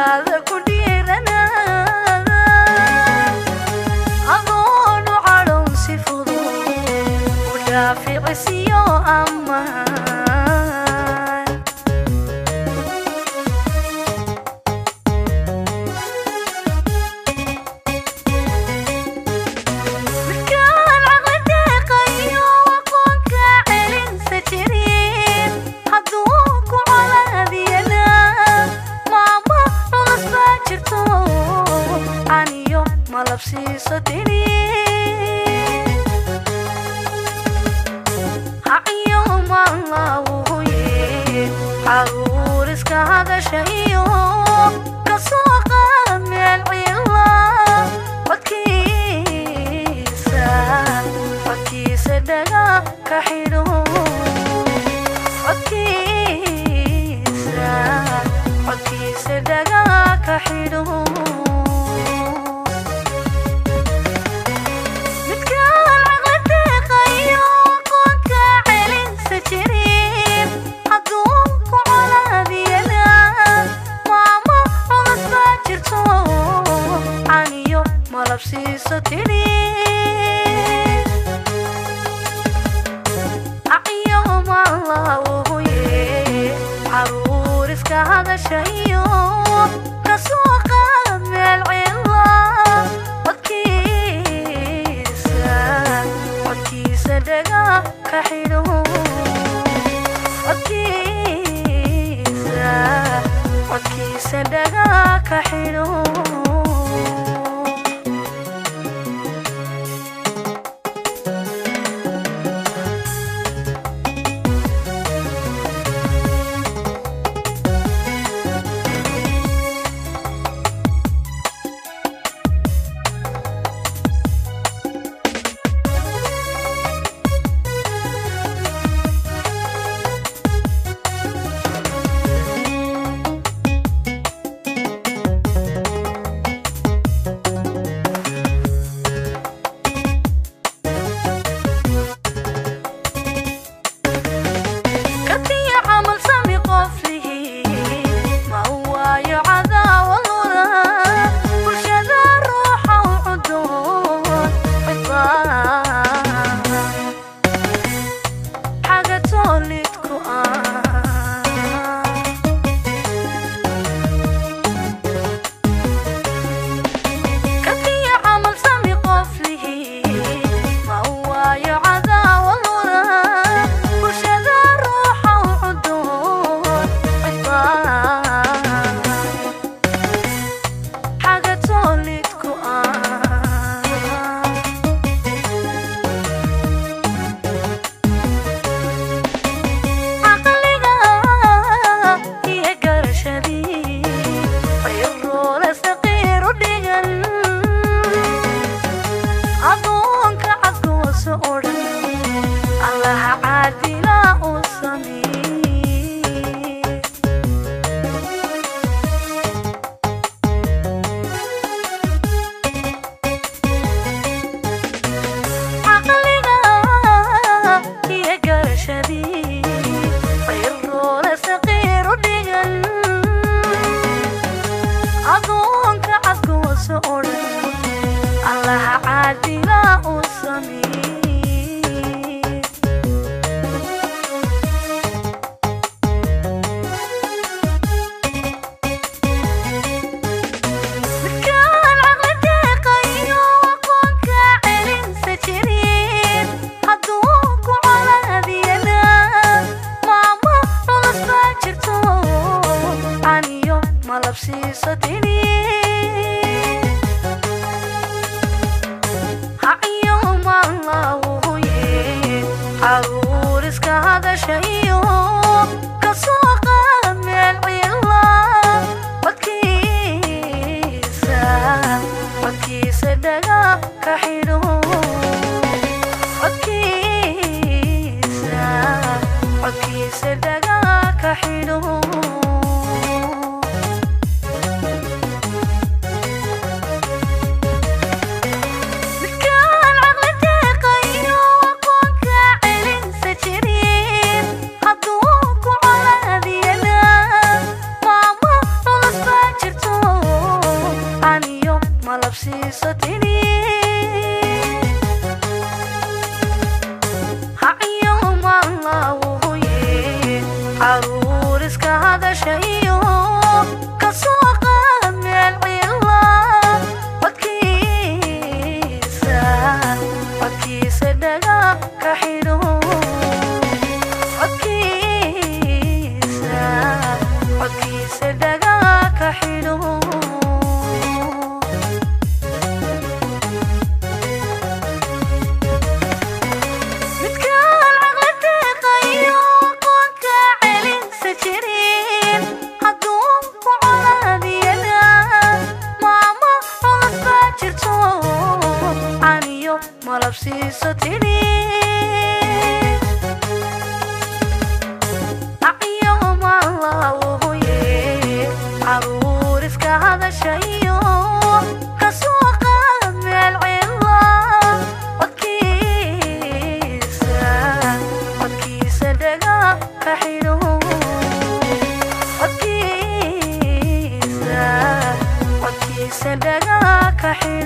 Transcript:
هذا كديرنا أظن عروسي فضول ودافع سيو أمان كان عقدي قيو وقوك علن سجرين حدوك على دينا ماما غصبا جرتو عنيو ملبسي صدري عرورس كهذا شيء كسوق من العلا وكيسة دقا كحيلو وكيسة دقا كحيلو ملبسي صدري يوم الله وهي عرورس كهذا شيء كسوق من العلا وكيسة دقا كحيلو وكيسة دقا كحيلو ملبسي صدري يوم الله وهي عرورس كهذا شيء كسوق من العلا وكيسة دقا كحيلو وكيسة دقا كحيلو malabsiisatini haciyo maalawuye caruur iska hadashayo kasoo qaad meel cilla codkiisa dhaga ka xidho codkiisa dhaga ka xidho midkaan caqli deeqayo aqoonka celinsa jirin hadduu ku colaadiyana maama culus baa jirto caniyo malabsiiso tidhi haciyo maalawuye caruur iska hadashayo kasoo qaad meel cilla codkiisa dhaga ka xidho codkiisa dhaga ka xidho